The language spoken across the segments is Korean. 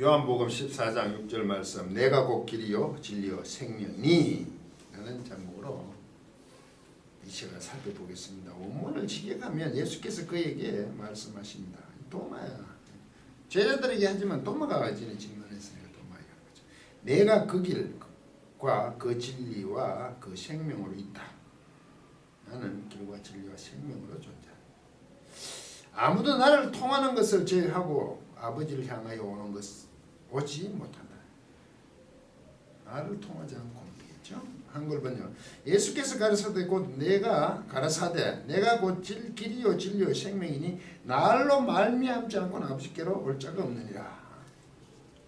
요한복음 14장 6절 말씀, 내가 곧 길이요 진리요 생명이니 라는 제목으로 이 시간을 살펴보겠습니다. 원문을 직역하면 예수께서 그에게 말씀하십니다. 도마야, 제자들에게 하지만 도마가 지는 질문했으니까 도마야 거죠. 내가 그 길과 그 진리와 그 생명으로 있다. 나는 길과 진리와 생명으로 존재한다. 아무도 나를 통하는 것을 제외하고 아버지를 향하여 오는 것 오지 못한다. 나를 통하지 않고 오겠죠. 한글 번역. 예수께서 가라사대 곧 내가 가라사대 내가 곧 길이요 진리요 생명이니 나로 말미암지 않고는 아버지께로 올 자가 없느니라.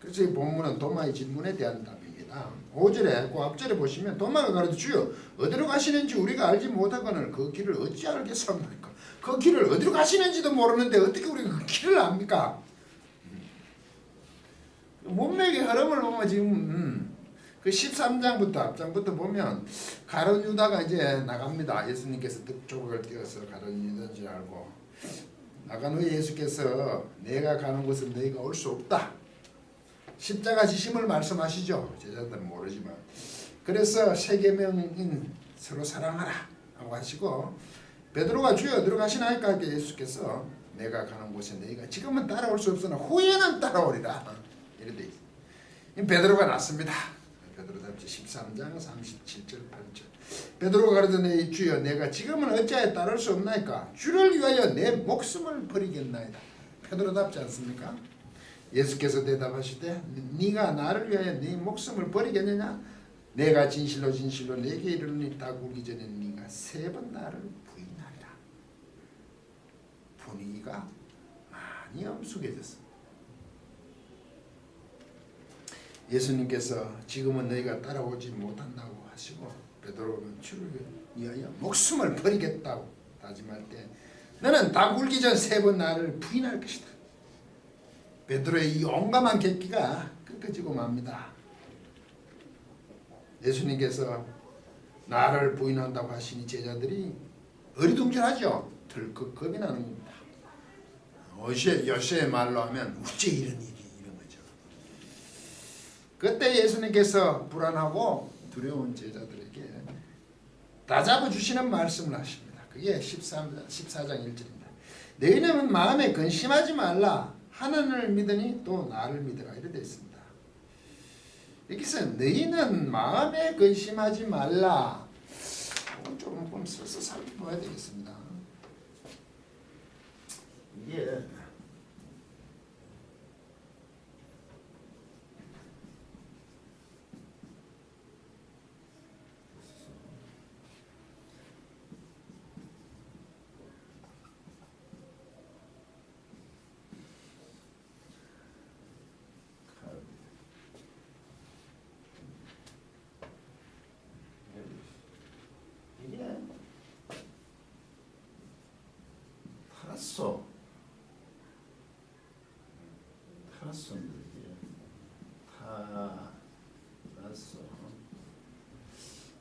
그래서 이 본문은 도마의 질문에 대한 답입니다. 5절에 그 앞절에 보시면 도마가 가로되 주여 어디로 가시는지 우리가 알지 못하거늘 그 길을 어찌 알겠사옵나이까. 그 길을 어디로 가시는지도 모르는데 어떻게 우리가 그 길을 압니까? 문맥의 흐름을 보면 지금 그 13장부터 앞장부터 보면 가룟 유다가 이제 나갑니다. 예수님께서 득조각을 띄어서 가룟 유다인 줄 알고 나간 후에 예수께서 내가 가는 곳은 너희가 올 수 없다. 십자가 지심을 말씀하시죠. 제자들은 모르지만. 그래서 세 계명인 서로 사랑하라 하고 하시고 베드로가 주여 어디로 가시나이까 예수께서 내가 가는 곳에 너희가 지금은 따라올 수 없으나 후에는 따라오리라. 이렇게 돼 있어요. 베드로가 났습니다. 베드로 답지 13장 37절 8절. 베드로가 가르되 주여 내가 지금은 어찌하여 따를 수 없나이까. 주를 위하여 내 목숨을 버리겠나이다. 베드로 답지 않습니까? 예수께서 대답하시되 네가 나를 위하여 네 목숨을 버리겠느냐. 내가 진실로 진실로 내게 이르노니 딱 울기 전에 네가 3번 나를 부인하리라. 분위기가 많이 엄숙해졌습니다. 예수님께서 지금은 너희가 따라오지 못한다고 하시고 베드로는 주를 위하여 목숨을 버리겠다고 다짐할 때 너는 닭 울기 전 3번 나를 부인할 것이다. 베드로의 이 용감한 객기가 끊겨지고 맙니다. 예수님께서 나를 부인한다고 하시니 제자들이 어리둥절하죠. 덜컥 겁이 나는 겁니다. 요새의 말로 하면 어째 이런 일이 이런 거죠. 그때 예수님께서 불안하고 두려운 제자들에게 다잡아 주시는 말씀을 하십니다. 그게 14장 1절입니다. 너희는 마음에 근심하지 말라. 하나님을 믿으니 또 나를 믿으라. 이렇게 되어 있습니다. 여기서 너희는 마음에 근심하지 말라. 조금 서서 살펴봐야 되겠습니다. 이게 타라소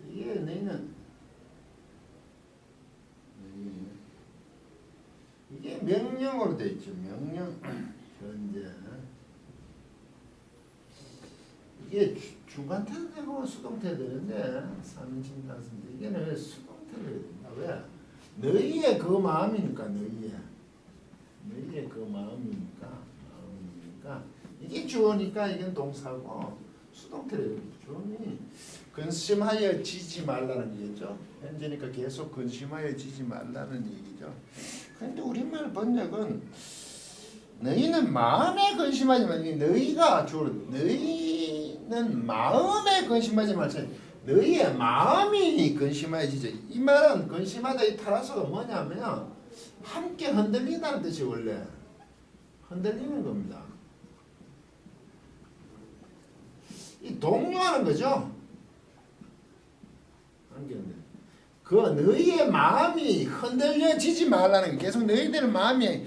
이게 너희는 이게 명령으로 되어 있죠. 명령 현재 이게 주관태되고 수동태되는데 3인칭 단수인데 이게는 왜 수동태를 해야 된다? 왜? 너희의 그 마음이니까 너희의 그 마음이니까 이게 주어니까 이건 동사고 수동태래요. 주어니 근심하여 지지 말라는 얘기죠. 현재니까 계속 근심하여 지지 말라는 얘기죠. 그런데 우리말 번역은 너희는 마음에 근심하지 말고 너희가 주어 너희는 마음에 근심하지 말자. 너희의 마음이 근심하여 지죠. 이 말은 근심하다 이 타라서가 뭐냐면 함께 흔들린다는 뜻이 원래 흔들리는 겁니다. 이 동요하는 거죠. 그 너희의 마음이 흔들려지지 말라는 게 계속 너희들 마음이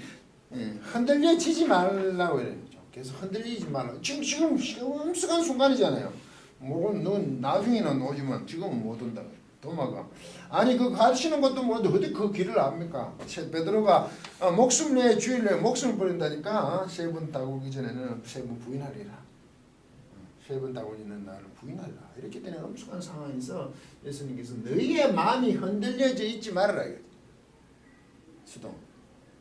흔들려지지 말라고 이래요. 계속 흔들리지 말라. 지금 엄숙한 순간이잖아요. 넌 나중에는 오지만 지금은 못 온다. 도마가. 아니 그 가르치는 것도 모르는데 어디 그 길을 압니까? 베드로가 목숨 내 주일 내 목숨을 버린다니까. 세 번 다구기 전에는 세 번 부인하리라. 세 번 다구 있는 나를 부인하리라. 이렇게 되는 엄숙한 상황에서 예수님께서 너희의 마음이 흔들려져 있지 말아라. 수동.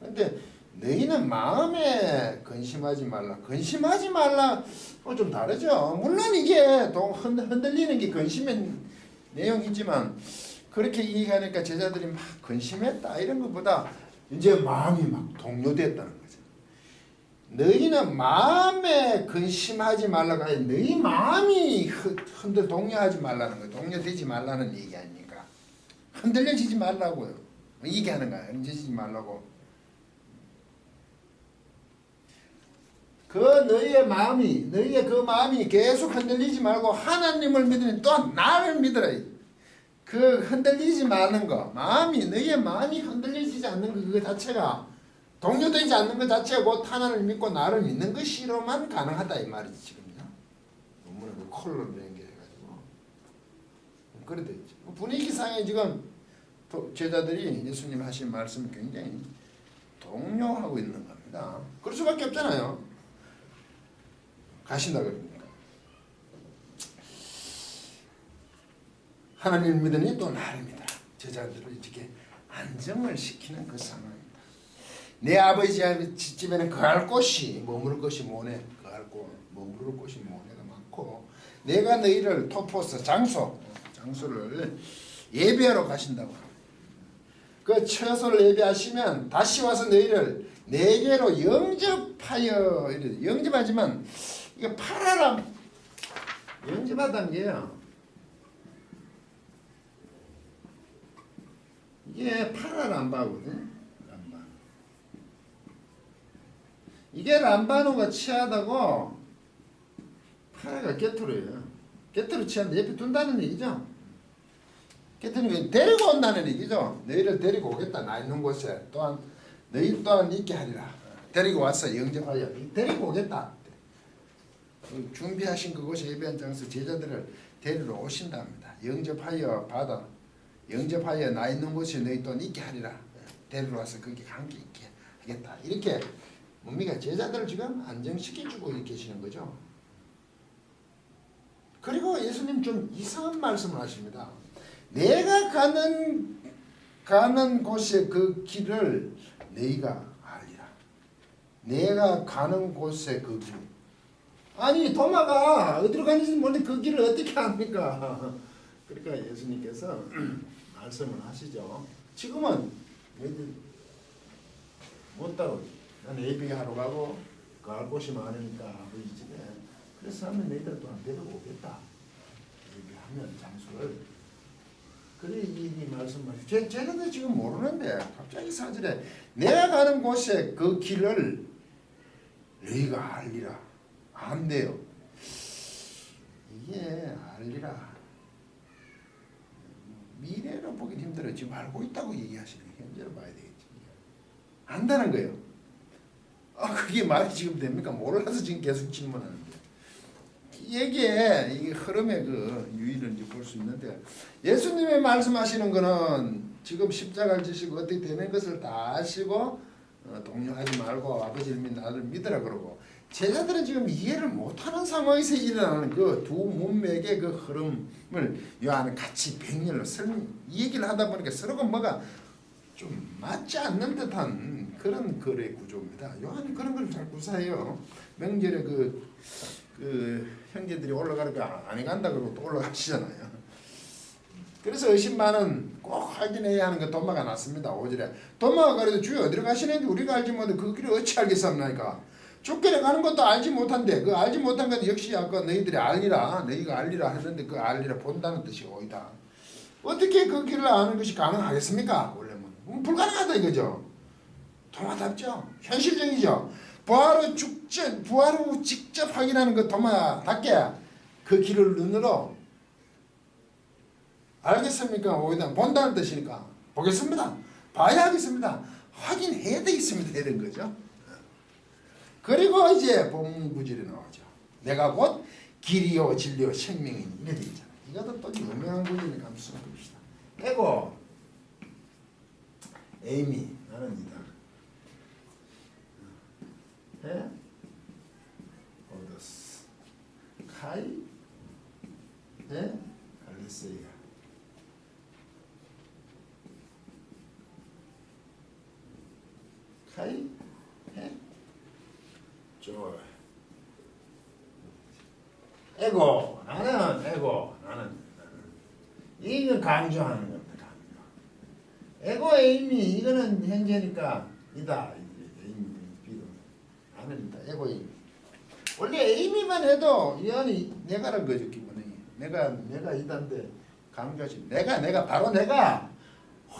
근데 너희는 마음에 근심하지 말라. 근심하지 말라. 좀 다르죠. 물론 이게 흔들리는 게 근심의 내용이지만 그렇게 얘기하니까 제자들이 막 근심했다 이런 것보다 이제 마음이 막 동요됐다는 거죠. 너희는 마음에 근심하지 말라가 아니라 너희 마음이 동요하지 말라는 거예요. 동요되지 말라는 얘기 아닙니까? 흔들려지지 말라고요. 얘기하는 거예요. 흔들리지 말라고. 너희의 그 마음이 계속 흔들리지 말고 하나님을 믿으니 또한 나를 믿으라. 그 흔들리지 마는 거, 너희의 마음이 흔들리지 않는 거, 그거 자체가 동요되지 않는 것 자체가 곧 하나님을 믿고 나를 믿는 것이로만 가능하다 이 말이지 지금요. 논문을 그 컬러로 연결해가지고 그래 됐죠. 분위기상에 지금 제자들이 예수님 하신 말씀을 굉장히 동요하고 있는 겁니다. 그럴 수밖에 없잖아요. 가신다 그러니까. 하나님을 믿으니 또 나를 믿어라. 제자들을 이렇게 안정을 시키는 그 상황입니다. 내 아버지 집에는 거할 곳이 머무를 곳이 뭐네. 머무를 곳이 뭐네가 많고 내가 너희를 토포스 장소를 예배하러 가신다고. 그 처소를 예배하시면 다시 와서 너희를 내게로 영접하여 영접하지만 이거 팔아라. 영접하다는 게요. 이게 팔아 람바거든. 람바. 이게 람바노가 취하다고 파라가 게토르예요. 게토르 취한데 옆에 둔다는 얘기죠. 게토르는 데리고 온다는 얘기죠. 너희를 데리고 오겠다. 나 있는 곳에 또한 너희 또한 있게 하리라. 데리고 와서 영접하여 데리고 오겠다. 준비하신 그곳에 예배한 장소 제자들을 데리러 오신답니다. 영접하여 나 있는 곳에 너희 또 있게 하리라. 데리러 와서 거기 함께 있게 하겠다. 이렇게 뭡니까? 제자들을 지금 안정시켜주고 계시는 거죠. 그리고 예수님 좀 이상한 말씀을 하십니다. 내가 가는 곳에 그 길을 너희가 알리라. 내가 가는 곳에 그 길. 아니 도마가 어디로 가는지 모르는데 그 길을 어떻게 압니까? 그러니까 예수님께서 말씀을 하시죠. 지금은 너희들 못 따라오지. 난 예배하러 가고 갈 곳이 많으니까 아버지 집에. 그래서 하면 너희들 또한 데리고 오겠다. 예배하면 장소를. 그래 이 말씀하시죠. 쟤네들 지금 모르는데 갑자기 4절에 내가 가는 곳에 그 길을 너희가 알리라. 안 돼요. 이게 알리라. 미래로 보긴 힘들어. 지금 알고 있다고 얘기하시는 게 현재로 봐야 되겠지. 안다는 거예요. 그게 말이 지금 됩니까? 몰라서 지금 계속 질문하는데. 이게 흐름의 그 유의를 이제 볼 수 있는데 예수님이 말씀하시는 거는 지금 십자가를 지시고 어떻게 되는 것을 다 아시고 동요하지 말고 아버지를 믿 나를 믿으라 그러고 제자들은 지금 이해를 못하는 상황에서 일어나는 그 두 문맥의 그 흐름을 요 안에 같이 병렬로 이 얘기를 하다 보니까 서로가 뭐가 좀 맞지 않는 듯한 그런 거래 구조입니다. 요 안에 그런 걸 잘 구사해요. 명절에 그 형제들이 올라가니까 안 간다 그러고 또 올라가시잖아요. 그래서 의심반은 꼭 확인해야 하는 거 도마가 났습니다. 5절에 도마가 그래도 주여 어디로 가시는지 우리가 알지 못해 그 길을 어찌 알겠습니까? 죽게를 가는 것도 알지 못한데 그 알지 못한 것도 역시 아까 너희들이 알리라 너희가 알리라 했는데 그 알리라 본다는 뜻이 오이다. 어떻게 그 길을 아는 것이 가능하겠습니까? 원래는 불가능하다 이거죠. 도마답죠. 현실적이죠. 부활 후 직접 확인하는 그 도마답게 그 길을 눈으로 알겠습니까? 오이다 본다는 뜻이니까 보겠습니다. 봐야 하겠습니다. 확인해야 되겠습니다. 이런 거죠. 그리고 이제 본문 구절에 나오죠. 내가 곧 길이요 진리요 생명이니 이래 있잖아요. 이것도 또 유명한 구절이니까 한번 써봅시다. 에고 에이미 나는 이다. 해 오더스 카이 해 알레세이아 카이 해 조이 에고 나는 이거 강조하는 겁니다. 에고 에이미 이거는 현재니까 이다. 에이미 비동 나는 이다. 에고 에이미 원래 에이미만 해도 이언이 내가라는 거죠. 기본에 내가 이단데 강조하지 내가 바로 내가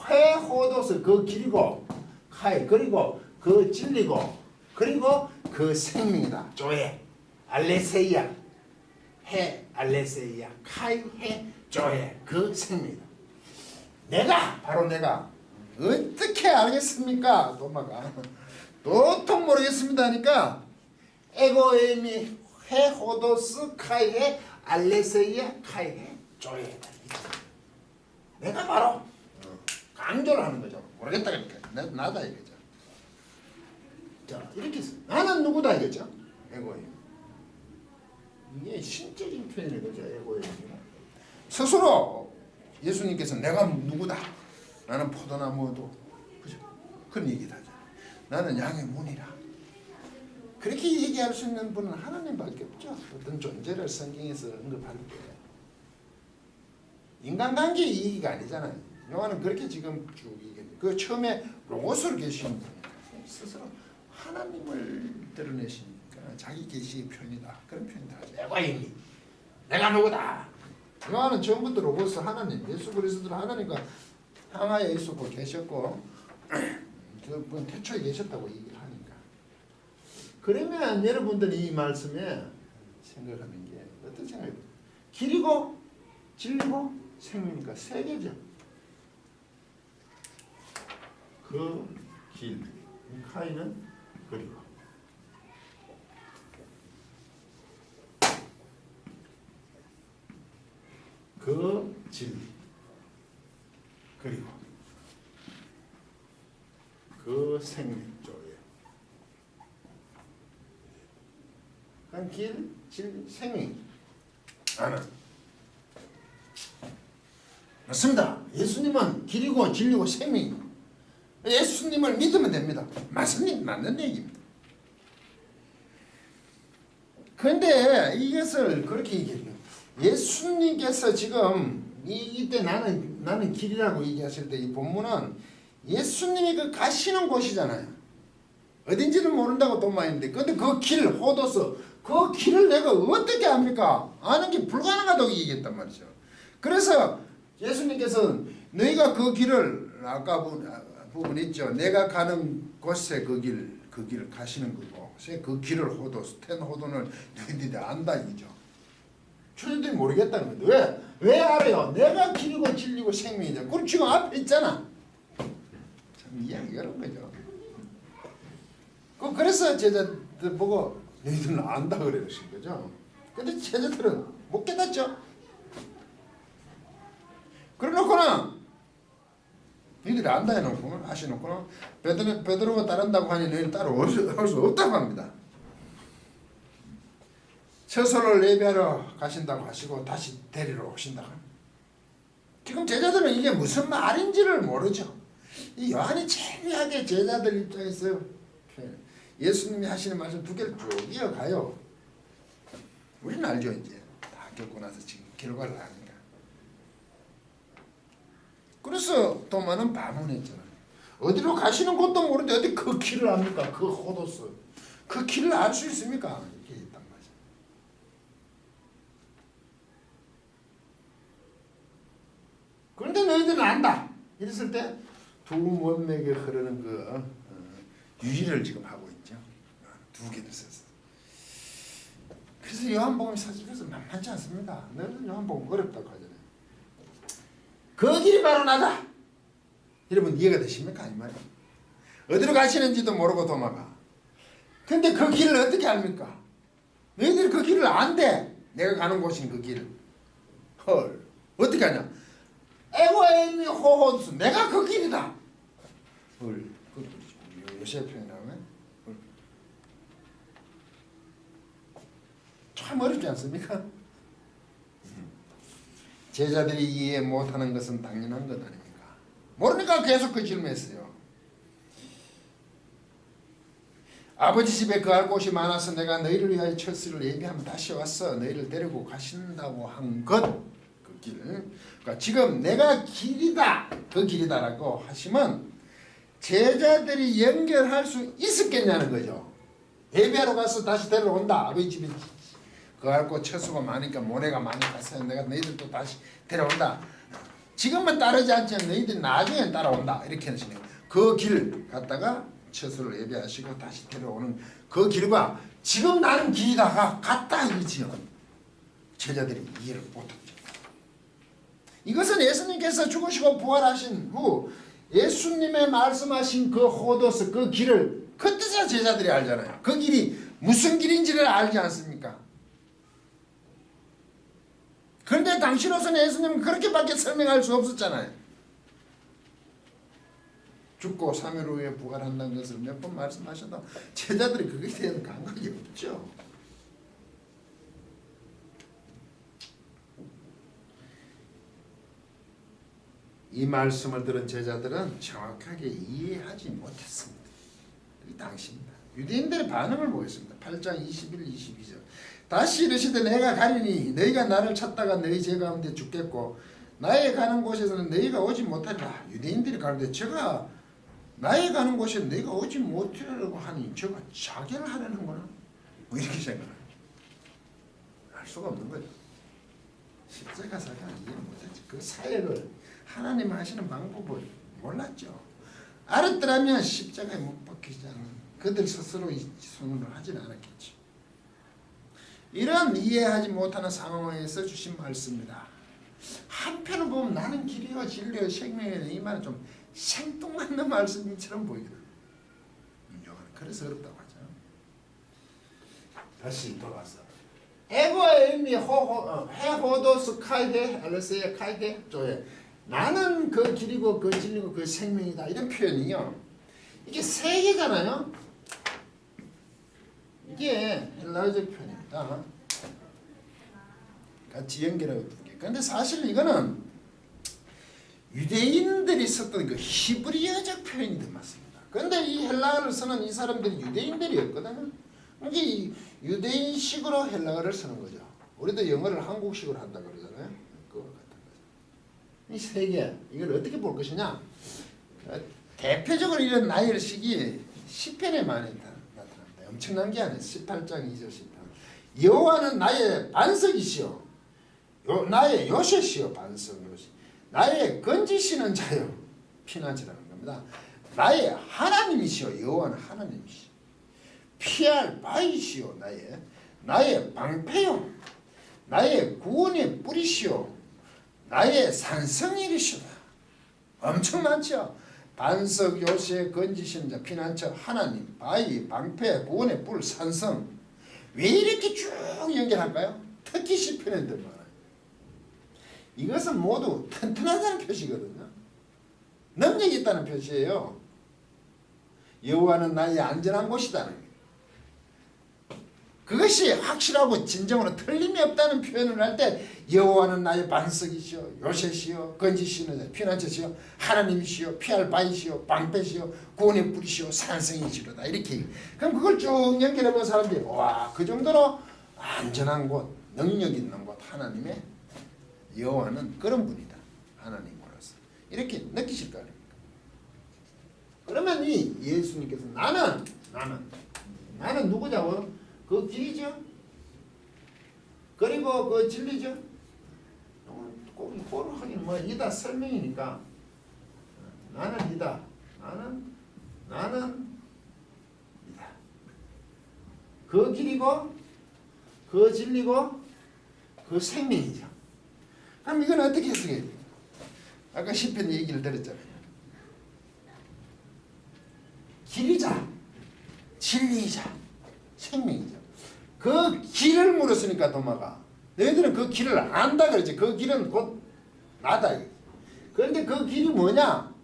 회호도서 그 길이고 카이 그리고 그 진리고 그리고 그 생명이다. 조에 알레세이아 해 알레세이아 카이 해 조에 그 생명이다. 내가 바로 내가 어떻게 알겠습니까? 도마가 도통 모르겠습니다 하니까 에고에미 헤호도스 카이헤 알레세이아 카이헤 조에 내가 바로 강조를 하는 거죠. 모르겠다 그러니까 나다 이거죠. 자 이렇게 해서 나는 누구다 이거죠. 에고에미 이게 신체적인 표현인 거죠. 에고에미 스스로 예수님께서 내가 누구다. 나는 포도나무도 그죠? 그런 얘기를 하죠. 나는 양의 문이라. 그렇게 얘기할 수 있는 분은 하나님밖에 없죠. 어떤 존재를 성경에서 언급할 때 인간관계 얘기가 아니잖아요. 요한은 그렇게 지금 쭉 얘기해요. 그 처음에 로고스로 계신 분이니까 스스로 하나님을 드러내시니까 자기 계시의 표현이다. 그런 표현을 하죠. 에고이미 내가 누구다. 요한은 처음부터 로고스 하나님, 예수 그리스도는 하나님과 항하에 있었고 계셨고 그분 태초에 계셨다고 얘기를 하니까. 그러면 여러분들이 이 말씀에 생각하는 게 어떤 생각이에요? 길이고 진리고 생명이니까 세 개죠. 그 길, 카이는 그리고 그 진리 그리고 그 생명 쪽에 그 길, 진리, 생명 나는 맞습니다. 예수님은 길이고 진리고 생명입니다. 예수님을 믿으면 됩니다. 맞는 얘기입니다. 그런데 이것을 그렇게 얘기해요. 예수님께서 지금 이때 나는 길이라고 얘기하실 때 이 본문은 예수님이 그 가시는 곳이잖아요. 어딘지를 모른다고 돈 많이 했는데 근데 그 길 호도서 그 길을 내가 어떻게 압니까? 아는 게 불가능하다고 얘기했단 말이죠. 그래서 예수님께서 너희가 그 길을 아까 부분 있죠. 내가 가는 곳에 그 길 가시는 거고 그 길을 호도서 텐 호도는 너희들이 안다 이죠. 초대들이 모르겠다는 건데 왜 알아요? 내가 길이고 진리고 생명이죠. 그럼 지금 앞에 있잖아. 참 이야기가 그런 거죠. 그래서 제자들 보고 너희들은 안다 그러신 거죠. 근데 제자들은 못 깨닫죠. 그래놓고는 너희들이 안다 해놓고 하시놓고는 베드로가 따른다고 하니 너희는 따로 올 수 없다고 합니다. 처소를 예배하러 가신다고 하시고 다시 데리러 오신다고 합니다. 지금 제자들은 이게 무슨 말인지를 모르죠. 이 요한이 재미하게 제자들 입장에서 예수님이 하시는 말씀 두 개를 쭉 이어가요. 우리는 알죠. 이제 다 겪고 나서 지금 결과를 아니까. 그래서 도마는 반문했잖아요. 어디로 가시는 곳도 모르는데 어디 그 길을 압니까? 그 호도서 그 길을 알 수 있습니까? 이렇게 있단 말이죠. 그런데 너희들은 안다. 이랬을 때 두 원맥에 흐르는 그 유의를 지금 하고 있죠. 두 개를 써서. 그래서 요한복음이 사실 그래서 만만치 않습니다. 너는 요한복음 어렵다고 하잖아요. 그 길이 바로 나다. 여러분 이해가 되십니까? 이 말이에요. 어디로 가시는지도 모르고 도마가. 근데 그 길을 어떻게 압니까? 너희들이 그 길을 안대. 내가 가는 곳인 그 길을. 헐. 어떻게 하냐? 에고에미 호호스 내가 그 길이다. 요셉편이라면 참 어렵지 않습니까? 제자들이 이해 못하는 것은 당연한 것 아닙니까? 모르니까 계속 그 질문했어요. 아버지 집에 거할 곳이 많아서 내가 너희를 위하여 처소를 예비하면 다시 와서 너희를 데리고 가신다고 한 것, 그 길. 그러니까 지금 내가 길이다, 그 길이다라고 하시면 제자들이 연결할 수 있었겠냐는 거죠. 예배하러 가서 다시 데려온다. 아버지 집에 거할 곳 처소가 많으니까 모래가 많이 갔어요. 내가 너희들도 다시 데려온다. 지금은 따르지 않지만 너희들이 나중엔 따라온다. 이렇게 하시네요. 그 길 갔다가 처소를 예배하시고 다시 데려오는 그 길과 지금 나는 길이다가 같다 이지요. 제자들이 이해를 못했죠. 이것은 예수님께서 죽으시고 부활하신 후 예수님의 말씀하신 그 호도스 그 길을 그 뜻을 제자들이 알잖아요. 그 길이 무슨 길인지를 알지 않습니까? 그런데 당시로서는 예수님은 그렇게밖에 설명할 수 없었잖아요. 죽고 3일 후에 부활한다는 것을 몇 번 말씀하셔도 제자들이 그것에 대한 감각이 없죠. 이 말씀을 들은 제자들은 정확하게 이해하지 못했습니다. 이 당시입니다. 유대인들의 반응을 보였습니다. 8장 21, 22절 다시 이르시되 내가 가리니 너희가 나를 찾다가 너희 제 가운데 죽겠고 나의 가는 곳에서는 너희가 오지 못하리라. 유대인들이 가는데 제가 나의 가는 곳에 너희가 오지 못하려고 하니 제가 자결을 하려는구나. 뭐 이렇게 생각해요. 알 수가 없는 거죠. 십자가 사가 이해 못했지. 그 사역을 하나님 하시는 방법을 몰랐죠. 알았더라면 십자가에 못 박히지 않는 그들 스스로 이 손으로 하지는 않았겠죠. 이런 이해하지 못하는 상황에서 주신 말씀입니다. 한편으로 보면 나는 길이요 진리요 생명이요 이 말은 좀 생뚱맞는 말씀처럼 보이거든요. 그래서 어렵다고 하죠. 다시 돌아와서 에고에미 헤호도스 카이데 알레세야 카이데 조에 나는 그 길이고 그 진리고 그 생명이다 이런 표현이요. 이게 세 개잖아요. 이게 헬라어적 표현입니다. 같이 연결하고 두 개. 그런데 사실 이거는 유대인들이 썼던 그 히브리어적 표현이 더 맞습니다. 그런데 이 헬라어를 쓰는 이 사람들이 유대인들이었거든요. 이게 유대인식으로 헬라어를 쓰는 거죠. 우리도 영어를 한국식으로 한다 그러잖아요. 그거 같은 거죠. 이 세 개, 이걸 어떻게 볼 것이냐? 대표적으로 이런 나열식이 시편에 많이 나타납니다. 엄청난 게 아니에요. 18장 2절 18. 여호와는 나의 반석이시요, 나의 요새시요, 반석 요새. 나의 건지시는 자요, 피난처라는 겁니다. 나의 하나님이시요, 여호와는 하나님이시요. 피할 바위시요, 나의 방패요, 나의 구원의 뿌리시요, 나의 산성일이시다. 엄청 많죠. 반석, 요새, 건지시는 자, 피난처, 하나님, 바위, 방패, 구원의 뿔, 산성. 왜 이렇게 쭉 연결할까요? 특히 시편에 더 많아요. 이것은 모두 튼튼하다는 표시거든요. 능력이 있다는 표시예요. 여호와는 나의 안전한 곳이다는 거예요. 그것이 확실하고 진정으로 틀림이 없다는 표현을 할 때 여호와는 나의 반석이시요, 요새시요, 건지시는 피난처시요, 하나님이시요, 피할 바위시요, 방패시요, 구원의 뿌리시요, 산성이시로다. 이렇게. 그럼 그걸 쭉 연결해 본 사람들이 와, 그 정도로 안전한 곳, 능력 있는 곳, 하나님의 여호와는 그런 분이다. 하나님으로서. 이렇게 느끼실 거 아닙니까? 그러면 이 예수님께서 나는 누구냐고요? 그 길이죠. 그리고 그 진리죠. 꼭 고를 하긴 뭐 이다 설명이니까 나는 이다. 나는 이다. 그 길이고 그 진리고 그 생명이죠. 그럼 이건 어떻게 해석해야 돼요? 아까 시편 얘기를 들었잖아요. 길이자 진리이자 생명이죠. 그 길을 물었으니까 도마가 너희들은 그 길을 안다 그러지. 그 길은 곧 나다. 그런데 그 길이 뭐냐?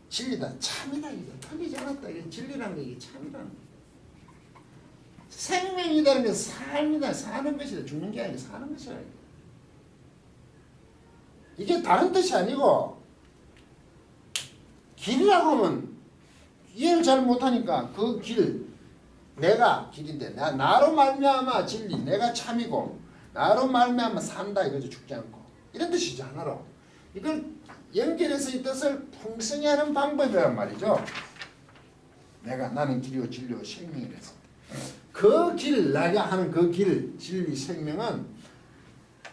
진리다. 참이다. 이거 틀리지 않았다. 이게 진리라는 게 이게 참이라는 거. 생명이라는 게 삶이다. 사는 것이다. 죽는 게 아니라 사는 것이라. 이게 다른 뜻이 아니고 길이라고 하면 이해를 잘 못하니까 그 길 내가 길인데 나로 말미암아 진리 내가 참이고 나로 말미암아 산다 이거죠. 죽지 않고 이런 뜻이죠. 하나로 이걸 연결해서 이 뜻을 풍성히 하는 방법이란 말이죠. 나는 길이요 진리요 생명이라서 그 길 내가 하는 그 길 진리 생명은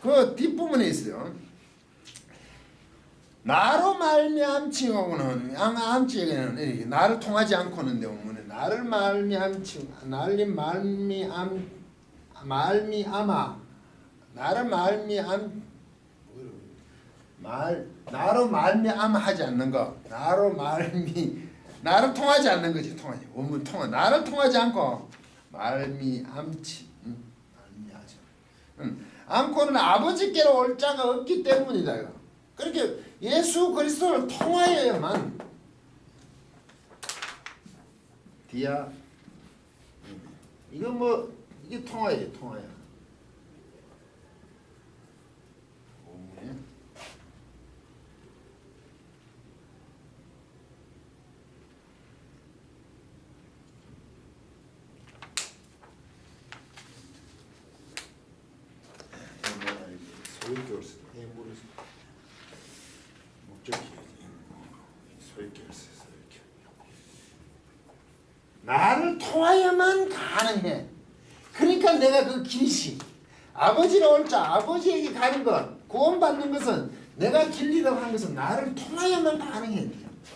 그 뒷부분에 있어요. 나로 말미암치고는 암치에게는 나를 통하지 않고는 오면 나를 말미암치 나를 말미암아 나를 나로 말미암아 하지 않는 거 나를 통하지 않는 거지. 통하지 원문 통하 나를 통하지 않고 말미암지 않고는 아버지께로 올 자가 없기 때문이다. 이거. 그렇게 예수 그리스도를 통하여야만 디아 이거 뭐 이게 통하여 통하여 소유격을 쓰 나를 통하여만 가능해. 그러니까 내가 그 길이시 아버지로 올 자 아버지에게 가는 것 구원받는 것은 내가 길이라고 하는 것은 나를 통하여만 가능해.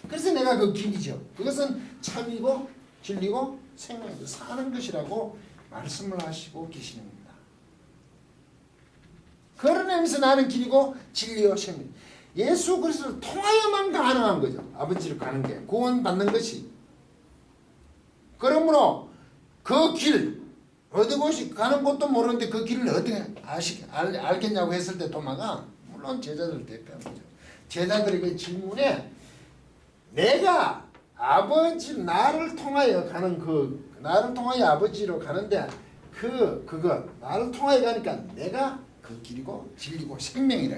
그래서 내가 그 길이죠. 그것은 참이고 진리고 생명이고 사는 것이라고 말씀을 하시고 계시는 겁니다. 그런 의미에서 나는 길이고 진리요 생명. 예수 그리스도를 통하여만 가능한 거죠. 아버지로 가는 게 구원받는 것이. 그러므로 그 길 어디 곳이 가는 곳도 모르는데 그 길을 어떻게 알겠냐고 했을 때 도마가 물론 제자들을 대표한 거죠. 제자들에게 질문에 내가 아버지 나를 통하여 가는 나를 통하여 아버지로 가는데 그거 나를 통하여 가니까 내가 그 길이고 진리고 생명이라.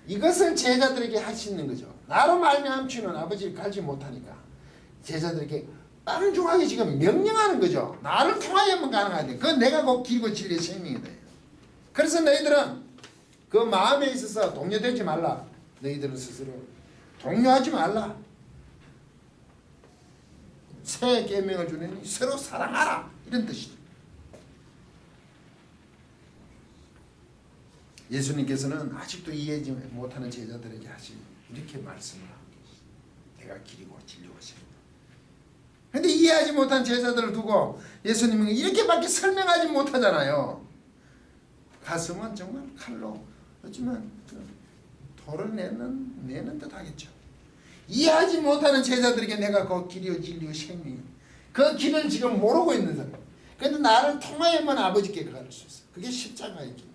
이것을 제자들에게 하시는 거죠. 나로 말미암지는 아버지를 가지 못하니까 제자들에게 빵중하게 지금 명령하는 거죠. 나를 통하여만 가능하대. 그건 내가 곧 길고 진리의 생명이다. 그래서 너희들은 그 마음에 있어서 동요되지 말라. 너희들은 스스로 동요하지 말라. 새 계명을 주니 서로 사랑하라. 이런 뜻이죠. 예수님께서는 아직도 이해하지 못하는 제자들에게 하신 이렇게 말씀을 하고 계십니다. 내가 길이고 진리고 생명. 그런데 이해하지 못한 제자들을 두고 예수님은 이렇게밖에 설명하지 못하잖아요. 가슴은 정말 칼로 어쩌면 돌을 내는 듯 하겠죠. 이해하지 못하는 제자들에게 내가 그 길이요 진리요 생명이요. 그 길을 지금 모르고 있는 사람. 그런데 나를 통하여만 아버지께 갈 수 있어. 그게 십자가의 길입니다.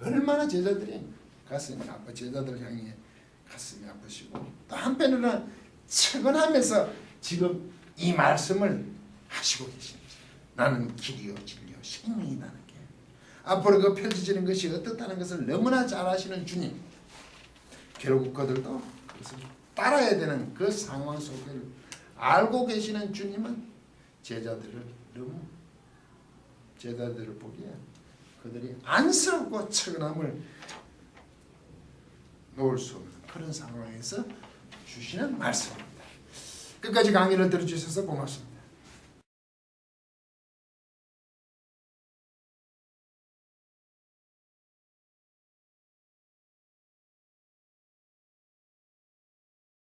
얼마나 제자들이 가슴이 아파 제자들 향해 가슴이 아프시고 또 한편으로는 측은하면서 지금 이 말씀을 하시고 계십니다. 나는 길이요 진리요 생명이라는 게 앞으로 그 펼쳐지는 것이 어떻다는 것을 너무나 잘 아시는 주님. 결국 그들도 그것을 따라야 되는 그 상황 속을 알고 계시는 주님은 제자들을 보기에 그들이 안쓰럽고 측은함을 놓을 수 없는 그런 상황에서 주시는 말씀입니다. 끝까지 강의를 들어주셔서 고맙습니다.